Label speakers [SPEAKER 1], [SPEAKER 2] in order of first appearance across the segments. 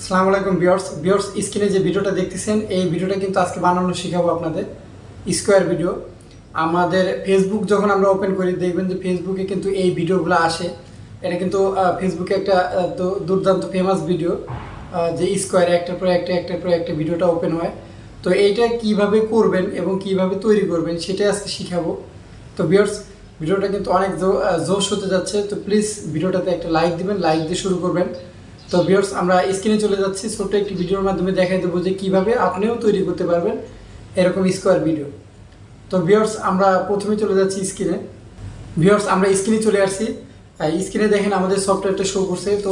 [SPEAKER 1] আসসালামু আলাইকুম ভিউয়ার্স স্ক্রিনে যে ভিডিওটা দেখতেছেন এই ভিডিওটা কিন্তু আজকে বানানো শেখাবো আপনাদের স্কোয়ার ভিডিও। আমাদের ফেসবুক যখন আমরা ওপেন করি দেখবেন যে ফেসবুকে কিন্তু এই ভিডিওগুলো আসে। এটা কিন্তু ফেসবুকে একটা দুর্দান্ত ফেমাস ভিডিও, যে স্কোয়ার একটার পর একটা ভিডিওটা ওপেন হয়। তো এইটা কিভাবে করবেন এবং কিভাবে তৈরি করবেন সেটাই আজকে শিখাবো। তো ভিউয়ার্স ভিডিওটা কিন্তু অনেক জোশ হতে যাচ্ছে, তো প্লিজ ভিডিওটাতে একটা লাইক দিবেন, লাইক দিয়ে শুরু করবেন। তো ভিউয়ার্স আমরা স্ক্রিনে চলে যাচ্ছি, ছোট্ট একটি ভিডিওর মাধ্যমে দেখাই দেবো যে কীভাবে আপনিও তৈরি করতে পারবেন এরকম স্কোয়ার ভিডিও। তো ভিউয়ার্স আমরা প্রথমে চলে যাচ্ছি স্ক্রিনে। ভিউয়ার্স আমরা স্ক্রিনে চলে আসছি, স্ক্রিনে দেখেন আমাদের সফটওয়্যারটা শো করছে। তো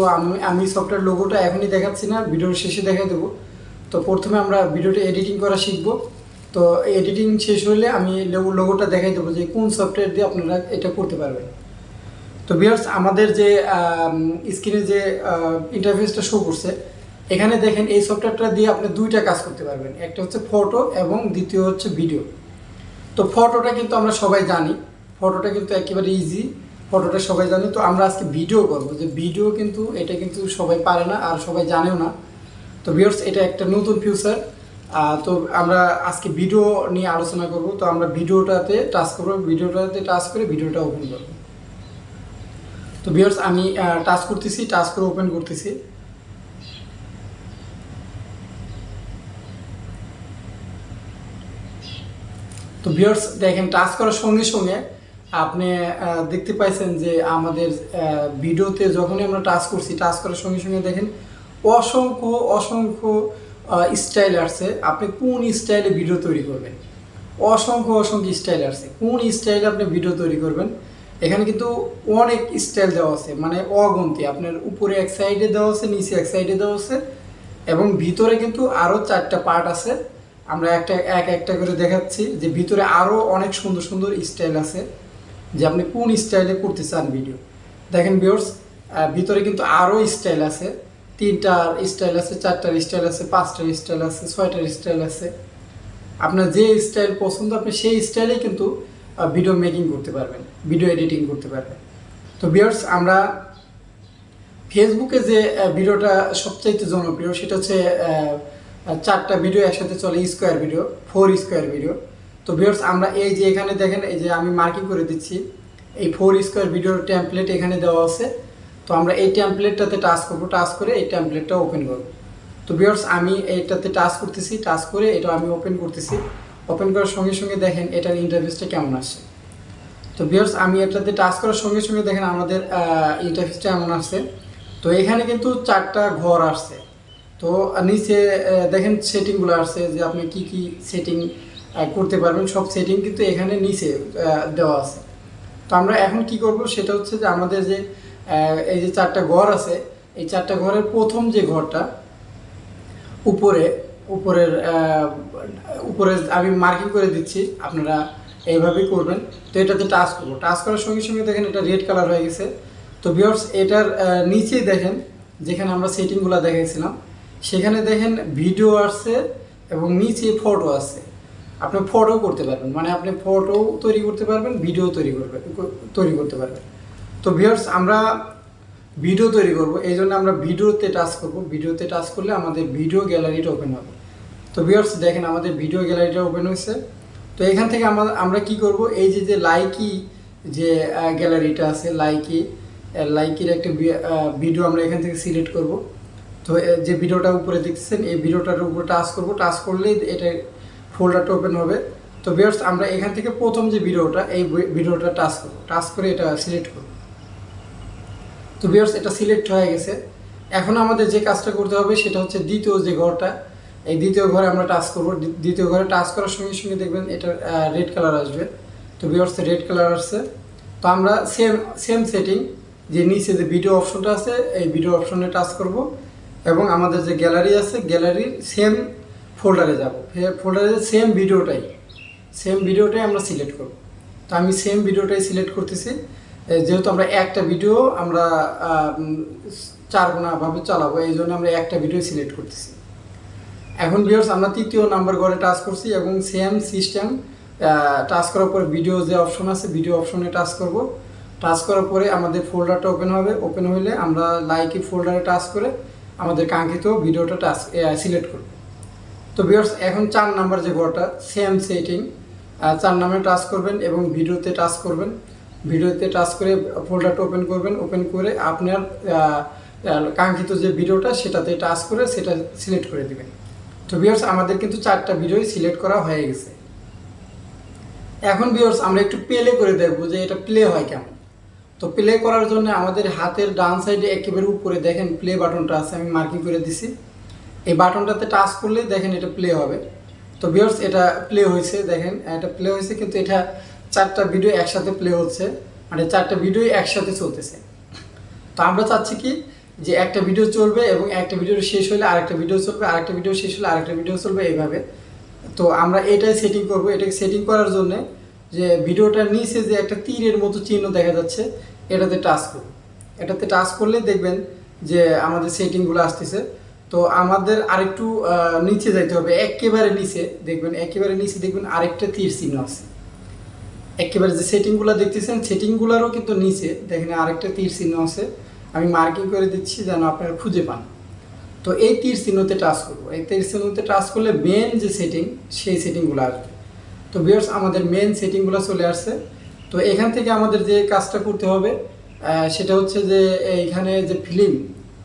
[SPEAKER 1] আমি সফটওয়্যার লোগোটা এখনই দেখাচ্ছি না, ভিডিওর শেষে দেখাই দেবো। তো প্রথমে আমরা ভিডিওটা এডিটিং করা শিখব। তো এডিটিং শেষ হলে আমি লোগোটা দেখাই দেবো যে কোন সফটওয়্যার দিয়ে আপনারা এটা করতে পারবেন। তো ভিউয়ার্স আমাদের যে স্ক্রিনে যে ইন্টারফেসটা শো করছে, এখানে দেখেন এই সফটওয়্যারটা দিয়ে আপনি দুইটা কাজ করতে পারবেন, একটা হচ্ছে ফটো এবং দ্বিতীয় হচ্ছে ভিডিও। তো ফটোটা কিন্তু আমরা সবাই জানি, ফটোটা কিন্তু একেবারে ইজি, ফটোটা সবাই জানি। তো আমরা আজকে ভিডিও করব, যে ভিডিও কিন্তু এটা কিন্তু সবাই পারে না আর সবাই জানেও না। তো ভিউয়ার্স এটা একটা নতুন ফিউচার। তো আমরা আজকে ভিডিও নিয়ে আলোচনা করব। তো আমরা ভিডিওটাতে টাচ করব, ভিডিওটাতে টাচ করে ভিডিওটা ওপেন করব। তো ভিউয়ার্স আমি টাচ করতেছি, টাচ করে ওপেন করতেছি। তো ভিউয়ার্স দেখেন টাচ করার সঙ্গে সঙ্গে আপনি দেখতে পাইছেন যে আমাদের ভিডিওতে যখনই আমরা টাচ করছি, টাচ করার সঙ্গে সঙ্গে দেখেন অসংখ্য অসংখ্য স্টাইল আসছে। আপনি কোন স্টাইলে ভিডিও তৈরি করবেন, অসংখ্য অসংখ্য স্টাইল আসছে, কোন স্টাইলে আপনি ভিডিও তৈরি করবেন। এখানে কিন্তু অনেক স্টাইল দেওয়া আছে, মানে অগন্তি। আপনার উপরে এক সাইডে দেওয়া আছে, নিচে এক সাইডে দেওয়া আছে, এবং ভিতরে কিন্তু আরও 4টা পার্ট আছে। আমরা একটা করে দেখাচ্ছি যে ভিতরে আরও অনেক সুন্দর সুন্দর স্টাইল আছে, যে আপনি কোন স্টাইলে করতে চান ভিডিও। দেখেন ভিউয়ার্স ভিতরে কিন্তু আরও স্টাইল আছে, 3টার স্টাইল আছে, 4টার স্টাইল আছে, 5টার স্টাইল আছে, 6টার স্টাইল আছে। আপনার যে স্টাইল পছন্দ আপনি সেই স্টাইলেই কিন্তু ভিডিও মেকিং করতে পারবেন, ভিডিও এডিটিং করতে পারবেন। তো ভিউয়ার্স আমরা ফেসবুকে যে ভিডিওটা সবচাইতে জনপ্রিয় সেটা হচ্ছে 4টা ভিডিও একসাথে চলে, স্কোয়ার ভিডিও, 4 স্কোয়ার ভিডিও। তো ভিউয়ার্স আমরা এই যে এখানে দেখেন, এই যে আমি মার্কিং করে দিচ্ছি, এই 4 স্কোয়ার ভিডিওর টেমপ্লেট এখানে দেওয়া আছে। তো আমরা এই টেমপ্লেটটাতে টাচ করবো, টাচ করে এই টেমপ্লেটটা ওপেন করব। তো ভিউয়ার্স আমি এইটাতে টাচ করতেছি, টাচ করে এটা আমি ওপেন করতেছি। ওপেন করার সঙ্গে সঙ্গে দেখেন এটার ইন্টারফেসটা কেমন আসছে। তো ভিউয়ার্স আমি এটাতে টাচ করার সঙ্গে সঙ্গে দেখেন আমাদের ইন্টারফেসটা এমন আসছে। তো এখানে কিন্তু 4টা ঘর আসছে। তো নিচে দেখেন সেটিংগুলো আসছে, যে আপনি কি কি সেটিং করতে পারবেন, সব সেটিং কিন্তু এখানে নিচে দেওয়া আছে। তো আমরা এখন কি করব সেটা হচ্ছে যে আমাদের যে এই যে 4টা ঘর আছে, এই 4টা ঘরের প্রথম যে ঘরটা উপরে আমি মার্কিং করে দিচ্ছি, আপনারা এইভাবেই করবেন। তো এটাতে টাচ করবো, টাচ করার সঙ্গে সঙ্গে দেখেন এটা রেড কালার হয়ে গেছে। তো ভিউয়ার্স এটার নিচেই দেখেন যেখানে আমরা সেটিংগুলো দেখাইছিলাম, সেখানে দেখেন ভিডিও আসছে এবং নিচে ফটো আছে। আপনি ফটো করতে পারবেন, মানে আপনি ফটো তৈরি করতে পারবেন, ভিডিও তৈরি করতে পারবেন। তো ভিউয়ার্স আমরা ভিডিও তৈরি করব, এই জন্য আমরা ভিডিওতে টাচ করব। ভিডিওতে টাচ করলে আমাদের ভিডিও গ্যালারিটা ওপেন হবে। তো ভিউয়ার্স দেখেন আমাদের ভিডিও গ্যালারিটা ওপেন হয়েছে। তো এখান থেকে আমরা কি করব, এই যে লাইকি যে গ্যালারিটা আছে, লাইকির একটা ভিডিও আমরা এখান থেকে সিলেক্ট করব। তো যে ভিডিওটা উপরে দেখতেছেন এই ভিডিওটার উপরে টাচ করব, টাচ করলেই এটা ফোল্ডারটা ওপেন হবে। তো ভিউয়ার্স আমরা এখান থেকে প্রথম যে ভিডিওটা, এই ভিডিওটা টাচ করব, টাচ করে এটা সিলেক্ট করব। তো ভিউয়ার্স এটা সিলেক্ট হয়ে গেছে। এখন আমাদের যে কাজটা করতে হবে সেটা হচ্ছে দ্বিতীয় যে ঘরটা, এই দ্বিতীয় ঘরে আমরা টাচ করব। দ্বিতীয় ঘরে টাচ করার সঙ্গে সঙ্গে দেখবেন এটা রেড কালার আসবে। তো ভিউয়ার্স রেড কালার আসছে। তো আমরা সেম সেটিং, যে নিচে যে ভিডিও অপশনটা আছে এই ভিডিও অপশনে টাচ করব, এবং আমাদের যে গ্যালারি আছে গ্যালারির সেম ফোল্ডারে যাব, ফোল্ডারে সেম ভিডিওটাই আমরা সিলেক্ট করব। তো আমি সেম ভিডিওটাই সিলেক্ট করতেছি, যেহেতু আমরা একটা ভিডিও আমরা 4 গুণাভাবে চালাবো, এই জন্য আমরা একটা ভিডিও সিলেক্ট করতেছি। এখন ভিউয়ার্স আমরা 3য় নাম্বার ঘরে টাচ করছি এবং সেম সিস্টেম টাচ করার পরে ভিডিও যে অপশন আছে ভিডিও অপশনে টাচ করব। টাচ করার পরে আমাদের ফোল্ডারটা ওপেন হবে। ওপেন হলে আমরা লাইকি ফোল্ডারে টাচ করে আমাদের কাঙ্ক্ষিত ভিডিওটা টাস্ক সিলেক্ট করব। তো ভিউয়ার্স এখন 4 নাম্বার যে ঘরটা সেম সেটিং 4 নাম্বারে টাচ করবেন এবং ভিডিওতে টাচ করবেন। ভিডিওতে টাচ করে ফোল্ডারটা ওপেন করবেন, ওপেন করে আপনার কাঙ্ক্ষিত যে ভিডিওটা সেটাতে টাচ করে সেটা সিলেক্ট করে দেবেন। তো ভিউয়ার্স আমাদের কিন্তু 4টা ভিডিওই সিলেক্ট করা হয়ে গেছে। এখন ভিউয়ার্স আমরা একটু প্লে করে দেখব যে এটা প্লে হয় কেমন। তো প্লে করার জন্য আমাদের হাতের ডান সাইডে একেবারে উপরে দেখেন প্লে বাটনটা আছে, আমি মার্কিং করে দিছি। এই বাটনটাতে টাচ করলে দেখেন এটা প্লে হবে। তো ভিউয়ার্স এটা প্লে হয়েছে, দেখেন এটা প্লে হয়েছে, কিন্তু এটা 4টা ভিডিও একসাথে প্লে হচ্ছে, মানে 4টা ভিডিও একসাথে চলতেছে। তো আমরা চাচ্ছি কি যে একটা ভিডিও চলবে এবং একটা ভিডিও শেষ হলে আরেকটা ভিডিও চলবে, আরেকটা ভিডিও শেষ হলে আরেকটা ভিডিও চলবে, এইভাবে। তো আমরা এটাই সেটিং করব। এটাকে সেটিং করার জন্য যে ভিডিওটার নিচে যে একটা তীরের মতো চিহ্ন দেখা যাচ্ছে এটাতে টাচ করব। এটাতে টাচ করলে দেখবেন যে আমাদের সেটিংগুলো আসতেছে। তো আমাদের আরেকটু নিচে যাইতে হবে, একেবারে নিচে দেখবেন, একেবারে নিচে দেখবেন আরেকটা তীর চিহ্ন আছে। একেবারে যে সেটিংগুলো দেখতেছেন সেটিংগুলোরও কিন্তু নিচে দেখেন আরেকটা তীর চিহ্ন আছে, আমি মার্কিং করে দিচ্ছি যেন আপনারা খুঁজে পান। তো এই তীর চিহ্নতে টাচ করবো। এই তীর চিহ্নতে টাচ করলে মেন যে সেটিং সেই সেটিংগুলো আসবে। তো ভিউয়ার্স আমাদের মেন সেটিংগুলো চলে আসছে। তো এখান থেকে আমাদের যে কাজটা করতে হবে সেটা হচ্ছে যে এইখানে যে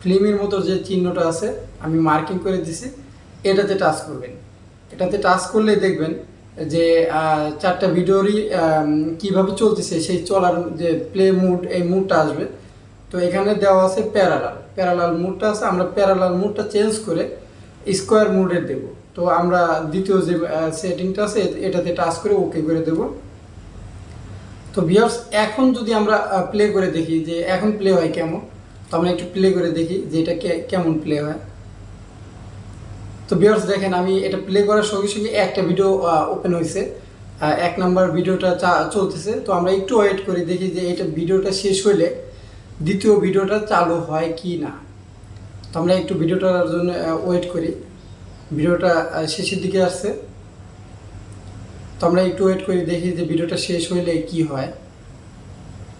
[SPEAKER 1] ফিল্মের মতো যে চিহ্নটা আছে আমি মার্কিং করে দিছি, এটাতে টাচ করবেন। এটাতে টাচ করলে দেখবেন যে 4টা ভিডিওরই কীভাবে চলতেছে সেই চলার যে প্লে মুড, এই মুডটা আসবে। তো এখানে দেওয়া আছে প্যারালাল মুডটা আছে, আমরা প্যারালাল মুডটা চেঞ্জ করে স্কোয়ার মুডে দেব। তো আমরা দ্বিতীয় যে সেটিংটা আছে এটাতে টাচ করে ওকে করে দেব। তো ভিউয়ার্স এখন যদি আমরা প্লে করে দেখি যে এখন প্লে হয় কেমন, তো আমরা একটু প্লে করে দেখি যে এটা কেমন প্লে হয়। তো ভিউয়ার্স দেখেন আমি এটা প্লে করার সঙ্গে সঙ্গে একটা ভিডিও ওপেন হয়েছে, 1 নাম্বার ভিডিওটা চলতেছে। তো আমরা একটু ওয়েট করি দেখি যে এটা ভিডিওটা শেষ হলে দ্বিতীয় ভিডিওটা চালু হয় কি না। তো আমরা একটু ভিডিওটার জন্য ওয়েট করি। ভিডিওটা শেষের দিকে আসছে, তো আমরা একটু ওয়েট করি দেখি যে ভিডিওটা শেষ হইলে কি হয়।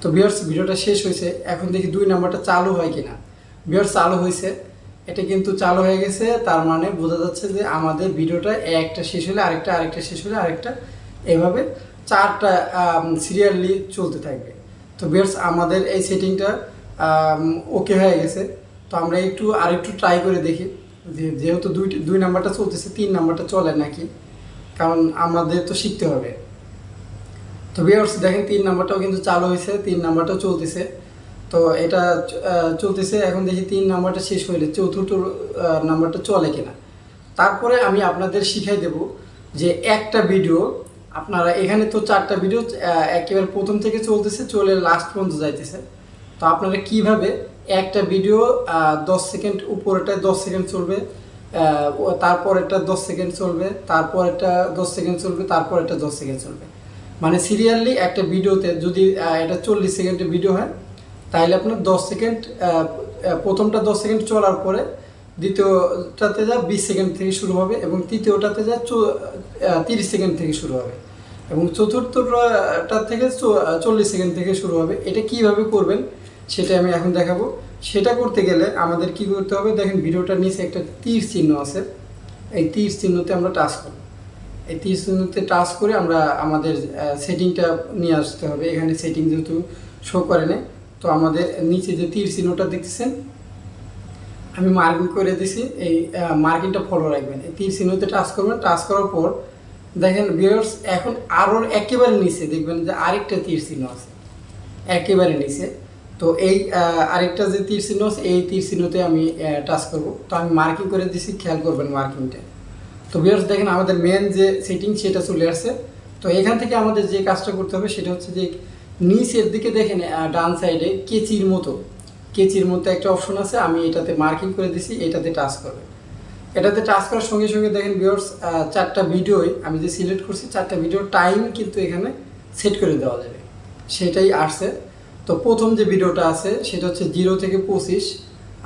[SPEAKER 1] তো ভিউয়ার্স ভিডিওটা শেষ হয়েছে, এখন দেখি 2 নাম্বারটা চালু হয় কিনা। ভিউয়ার্স চালু হয়েছে, এটা কিন্তু চালু হয়ে গেছে, তার মানে বোঝা যাচ্ছে যে আমাদের ভিডিওটা একটা শেষ হলে আরেকটা, আরেকটা শেষ হলে আরেকটা, এভাবে 4টা সিরিয়ালি চলতে থাকবে। তো ভিউয়ার্স আমাদের এই সেটিংটা ওকে হয়ে গেছে। তো আমরা আরেকটু ট্রাই করে দেখি যেহেতু 2 নাম্বারটা চলতেছে 3 নাম্বারটা চলে নাকি, কারণ আমাদের তো শিখতে হবে। তো ভিউয়ার্স দেখেন 3 নাম্বারটাও কিন্তু চালু হয়েছে, 3 নাম্বারটাও চলতেছে। তো এটা চলতেছে, এখন দেখি 3 নাম্বারটা শেষ হইলে 4র্থ নাম্বারটা চলে কিনা। তারপরে আমি আপনাদের শিখাই দেব যে একটা ভিডিও আপনারা এখানে তো 4টা ভিডিও একেবারে প্রথম থেকে চলতেছে, চলে লাস্ট পর্যন্ত যাইতেছে। তো আপনারা কিভাবে একটা ভিডিও 10 সেকেন্ড, উপরেটা 10 সেকেন্ড চলবে, তারপরেরটা 10 সেকেন্ড চলবে, তারপরেরটা 10 সেকেন্ড চলবে, তারপরেরটা 10 সেকেন্ড চলবে, মানে সিরিয়ালি একটা ভিডিওতে যদি এটা 40 সেকেন্ডের ভিডিও হয় তাহলে আপনার 10 সেকেন্ড, প্রথমটা 10 সেকেন্ড চলার পরে দ্বিতীয়টাতে যা 20 সেকেন্ড থেকে শুরু হবে এবং তৃতীয়টাতে যা 30 সেকেন্ড থেকে শুরু হবে এবং চতুর্থটা থেকে 40 সেকেন্ড থেকে শুরু হবে। এটা কিভাবে করবেন সেটা আমি এখন দেখাবো। সেটা করতে গেলে আমাদের কি করতে হবে, দেখেন ভিডিওটার নিচে একটা তীর চিহ্ন আছে, এই তীর চিহ্নতে আমরা টাচ করব। এই তীর চিহ্নতে টাচ করে আমরা আমাদের সেটিংটা নিয়ে আসতে হবে। এখানে সেটিং যেহেতু শো করে না, তো আমাদের নিচে যে তীর চিহ্নটা দেখতেছেন আমি মার্কিং করে দিছি, এই মার্কিংটা ফলো রাখবেন। এই তীর চিহ্নতে টাচ করবেন, টাচ করার পর দেখেন ভিউয়ার্স এখন আরও একেবারে নিচে দেখবেন যে আরেকটা তীর চিহ্ন আছে একেবারে নিচে। তো এই আরেকটা যে তীর চিহ্ন আছে এই তীর চিহ্নতে আমি টাচ করব। তো আমি মার্কিং করে দিছি, খেয়াল করবেন মার্কিংটা। তো ভিউয়ার্স দেখেন আমাদের মেন যে সেটিং সেটা চলে আসছে। তো এখান থেকে আমাদের যে কাজটা করতে হবে সেটা হচ্ছে যে নিচের দিকে দেখেন ডান সাইডে কেচির মতো একটা অপশন আছে, আমি এটাতে মার্কিং করে দিছি, এটাতে টাচ করবে। এটাতে টাচ করার সঙ্গে সঙ্গে দেখেন ভিউয়ার্স 4টা ভিডিওই আমি যে সিলেক্ট করছি 4টা ভিডিওর টাইম কিন্তু এখানে সেট করে দেওয়া যাবে, সেটাই আসছে। তো প্রথম যে ভিডিওটা আছে সেটা হচ্ছে 0 থেকে 25,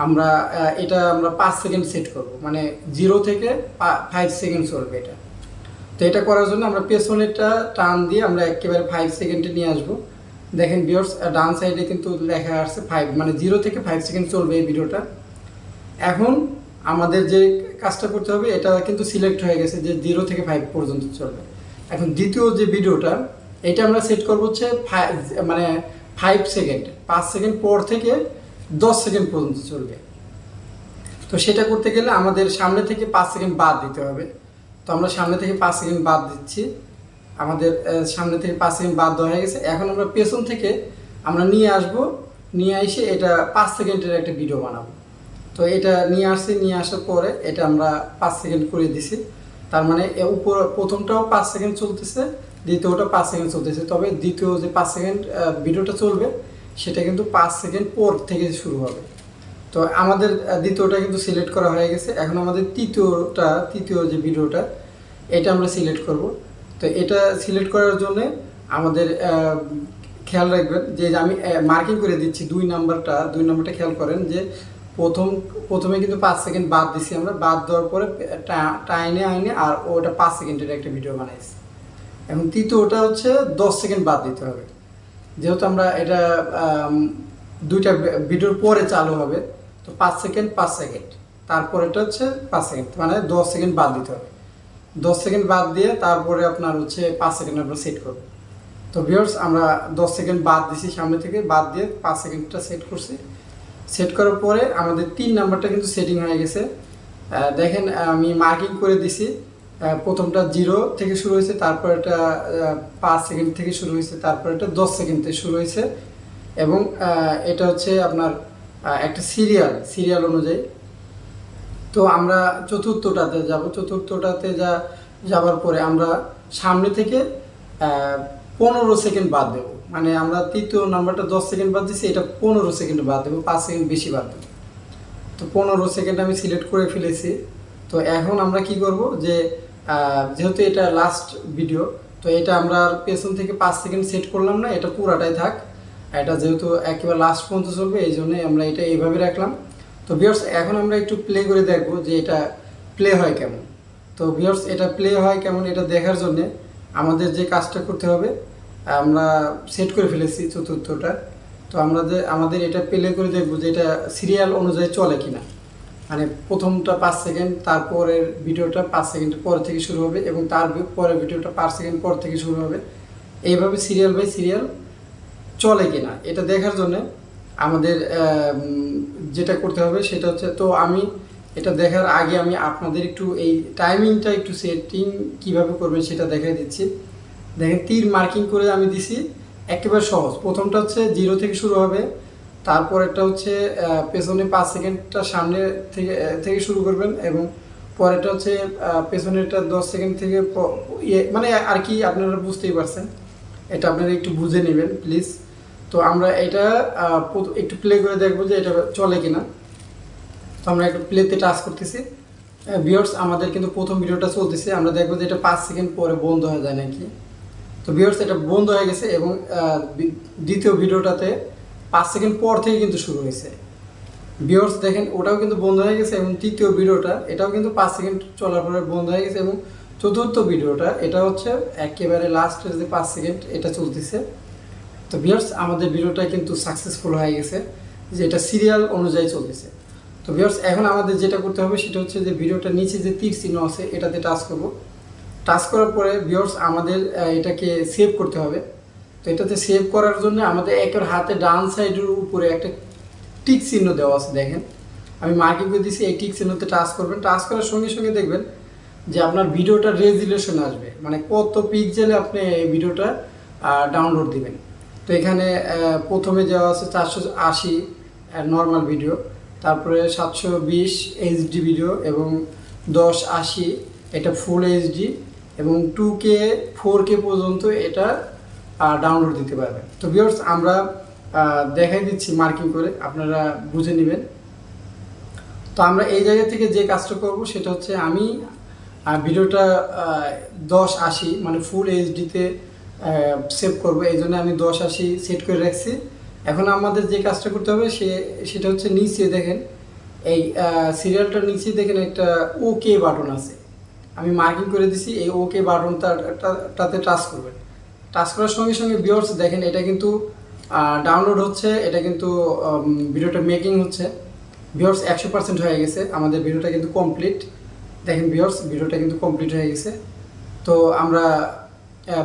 [SPEAKER 1] আমরা 5 সেকেন্ড সেট করব, মানে 0 থেকে 5 সেকেন্ড চলবে এটা। তো এটা করার জন্য আমরা পেছনেরটা টান দিয়ে আমরা একেবারে 5 সেকেন্ডে নিয়ে আসবো। দেখেন ভিউয়ার্স ডান সাইডে কিন্তু লেখা আসছে 5, মানে 0 থেকে 5 সেকেন্ড চলবে এই ভিডিওটা। এখন আমাদের যে কাজটা করতে হবে এটা কিন্তু সিলেক্ট হয়ে গেছে যে 0 থেকে 5 পর্যন্ত চলবে। এখন দ্বিতীয় যে ভিডিওটা এটা আমরা সেট করবো হচ্ছে মানে 5 সেকেন্ড, 5 সেকেন্ড পর থেকে 10 সেকেন্ড পর্যন্ত চলবে। তো সেটা করতে গেলে আমাদের সামনে থেকে 5 সেকেন্ড বাদ দিতে হবে। তো আমরা সামনে থেকে 5 সেকেন্ড বাদ দিচ্ছি, আমাদের সামনে থেকে 5 সেকেন্ড বাদ দেওয়া হয়ে গেছে। এখন আমরা পেছন থেকে আমরা নিয়ে আসব, নিয়ে এসে এটা 5 সেকেন্ডের একটা ভিডিও বানাবো। তো এটা নিয়ে আসার পরে এটা আমরা 5 সেকেন্ড করে দিছি। তার মানে উপর প্রথমটাও 5 সেকেন্ড চলতেছে, দ্বিতীয়টা 5 সেকেন্ড চলতেছে। তবে দ্বিতীয় যে 5 সেকেন্ড ভিডিওটা চলবে সেটা কিন্তু 5 সেকেন্ড পর থেকে শুরু হবে। তো আমাদের দ্বিতীয়টা কিন্তু সিলেক্ট করা হয়ে গেছে। এখন আমাদের তৃতীয় যে ভিডিওটা এটা আমরা সিলেক্ট করব। তো এটা সিলেক্ট করার জন্য আমাদের খেয়াল রাখবেন যে আমি মার্কিং করে দিচ্ছি 2 নাম্বারটা খেয়াল করেন যে প্রথমে কিন্তু 5 সেকেন্ড বাদ দিছি আমরা, বাদ দেওয়ার পরে টাইনে আইনে আর ওটা 5 সেকেন্ডের একটা ভিডিও বানাইছি। এখন তৃতীয়টা হচ্ছে 10 সেকেন্ড বাদ দিতে হবে, যেহেতু আমরা এটা 2টা ভিডিওর পরে চালু হবে। তো 5 সেকেন্ড তারপরে এটা হচ্ছে 5 সেকেন্ড, মানে 10 সেকেন্ড বাদ দিতে হবে। 10 সেকেন্ড বাদ দিয়ে তারপরে আপনার হচ্ছে 5 সেকেন্ড আমরা সেট করব। তো ভিউয়ার্স আমরা 10 সেকেন্ড বাদ দিছি, সামনে থেকে বাদ দিয়ে 5 সেকেন্ডটা সেট করছি। সেট করার পরে আমাদের 3 নাম্বারটা কিন্তু সেটিং হয়ে গেছে। দেখেন আমি মার্কিং করে দিছি, প্রথমটা 0 থেকে শুরু হয়েছে, তারপর এটা 5 সেকেন্ড থেকে শুরু হয়েছে, তারপর এটা 10 সেকেন্ড থেকে শুরু হয়েছে। এবং এটা হচ্ছে আপনার একটা সিরিয়াল অনুযায়ী। তো আমরা চতুর্থটাতে যাব। চতুর্থটাতে যাওয়ার পরে আমরা সামনে থেকে 15 সেকেন্ড বাদ দেব, মানে আমরা তৃতীয় নাম্বারটা 10 সেকেন্ড বাদ দিচ্ছি, এটা 15 সেকেন্ড বাদ দেবো, 5 সেকেন্ড বেশি বাদ দেবো। তো 15 সেকেন্ড আমি সিলেক্ট করে ফেলেছি। তো এখন আমরা কি করব যে যেহেতু এটা লাস্ট ভিডিও, তো এটা আমরা পেছন থেকে 5 সেকেন্ড সেট করলাম না, এটা পুরাটাই থাক। এটা যেহেতু একেবারে লাস্ট পর্যন্ত চলবে এই জন্যই আমরা এটা এইভাবে রাখলাম। তো ভিউয়ার্স এখন আমরা একটু প্লে করে দেখবো যে এটা প্লে হয় কেমন। তো ভিউয়ার্স এটা প্লে হয় কেমন এটা দেখার জন্য আমাদের যে কাজটা করতে হবে, আমরা সেট করে ফেলেছি চতুর্থটা। তো আমাদের এটা প্লে করে দেখবো যে এটা সিরিয়াল অনুযায়ী চলে কিনা। মানে প্রথমটা 5 সেকেন্ড, তারপরের ভিডিওটা 5 সেকেন্ড পর থেকে শুরু হবে এবং তার পরের ভিডিওটা 5 সেকেন্ড পর থেকে শুরু হবে। এইভাবে সিরিয়াল বাই সিরিয়াল চলে কিনা এটা দেখার জন্য আমাদের যেটা করতে হবে সেটা হচ্ছে, তো আমি এটা দেখার আগে আমি আপনাদের একটু এই টাইমিংটা একটু সেটিং কিভাবে করবেন সেটা দেখাই দিচ্ছি। দেখেন তীর মার্কিং করে আমি দিছি, একেবারে সহজ। প্রথমটা হচ্ছে 0 থেকে শুরু হবে, তারপর একটা হচ্ছে পেছনে 5 সেকেন্ডটা সামনে থেকে শুরু করবেন এবং পরেরটা হচ্ছে পেছনেরটা 10 সেকেন্ড থেকে মানে আর কি আপনারা বুঝতেই পারছেন, এটা আপনারা একটু বুঝে নেবেন প্লিজ। তো আমরা এটা একটু প্লে করে দেখবো যে এটা চলে কিনা। তো আমরা একটু প্লেতে টাচ করতেছি। ভিউয়ার্স আমাদের কিন্তু প্রথম ভিডিওটা চলতেছে, আমরা দেখবো যে এটা 5 সেকেন্ড পরে বন্ধ হয়ে যায় নাকি। তো ভিউয়ার্স এটা বন্ধ হয়ে গেছে এবং দ্বিতীয় ভিডিওটাতে 5 সেকেন্ড পর থেকে কিন্তু শুরু হয়েছে। ভিউয়ার্স দেখেন ওটাও কিন্তু বন্ধ হয়ে গেছে এবং তৃতীয় ভিডিওটা এটাও কিন্তু 5 সেকেন্ড চলার পরে বন্ধ হয়ে গেছে এবং চতুর্থ ভিডিওটা এটা হচ্ছে একেবারে লাস্টের যে 5 সেকেন্ড এটা চলতেছে। তো ভিউয়ার্স আমাদের ভিডিওটা কিন্তু সাকসেসফুল হয়ে গেছে, যে এটা সিরিয়াল অনুযায়ী চলতেছে। তো ভিউয়ার্স এখন আমাদের যেটা করতে হবে সেটা হচ্ছে যে ভিডিওটা নিচে যে তীর চিহ্ন আছে এটাতে টাচ করব। টাচ করার পরে ভিউয়ার্স আমাদের এটাকে সেভ করতে হবে। তো এটাতে সেভ করার জন্য আমাদের একের হাতে ডান সাইডের উপরে একটা টিক চিহ্ন দেওয়া আছে, দেখেন আমি মার্কিং করে দিয়েছি। এই টিক চিহ্নতে টাচ করবেন, টাচ করার সঙ্গে সঙ্গে দেখবেন যে আপনার ভিডিওটা রেজুলেশন আসবে, মানে কত পিক্সেলে আপনি এই ভিডিওটা ডাউনলোড দিবেন। তো এখানে প্রথমে দেওয়া আছে 480 নর্মাল ভিডিও, তারপরে 720 এইচডি ভিডিও এবং 1080 এটা ফুল এইচডি এবং 2K 4K পর্যন্ত এটা ডাউনলোড দিতে পারবেন। তো ভিউয়ার্স আমরা দেখাই দিচ্ছি মার্কিং করে, আপনারা বুঝে নেবেন। তো আমরা এই জায়গা থেকে যে কাজটা করব সেটা হচ্ছে আমি ভিডিওটা 1080 মানে ফুল এইচডিতে সেভ করব, এই জন্য আমি 1080 সেট করে রাখছি। এখন আমাদের যে কাজটা করতে হবে সেটা হচ্ছে নিচে দেখেন এই সিরিয়ালটার নিচে দেখেন একটা ওকে বাটন আছে, আমি মার্কিং করে দিছি। এই ওকে বাটনটাতে টাচ করবেন। টাচ করার সঙ্গে সঙ্গে ভিউয়ার্স দেখেন এটা কিন্তু ডাউনলোড হচ্ছে, এটা কিন্তু ভিডিওটা মেকিং হচ্ছে। ভিউয়ার্স 100% হয়ে গেছে, আমাদের ভিডিওটা কিন্তু কমপ্লিট। দেখেন ভিউয়ার্স, ভিডিওটা কিন্তু কমপ্লিট হয়ে গেছে। তো আমরা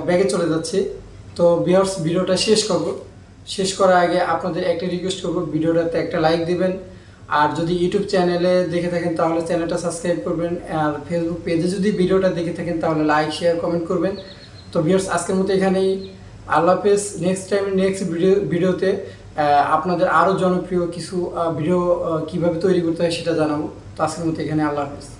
[SPEAKER 1] ব্যাগে চলে যাচ্ছি। তো ভিউয়ার্স, ভিডিওটা শেষ করার আগে আপনাদের একটা রিকোয়েস্ট করব, ভিডিওটাতে একটা লাইক দিবেন। আর যদি ইউটিউব চ্যানেলে দেখে থাকেন তাহলে চ্যানেলটা সাবস্ক্রাইব করবেন। আর ফেসবুক পেজে যদি ভিডিওটা দেখে থাকেন তাহলে লাইক, শেয়ার, কমেন্ট করবেন। তো ভিউয়ার্স, আজকের মতো এখানেই। আল্লাহ হাফেজ। নেক্সট ভিডিওতে আপনাদের আরও জনপ্রিয় কিছু ভিডিও কীভাবে তৈরি করতে হয় সেটা জানাবো। তো আজকের মতো এখানে, আল্লাহ হাফেজ।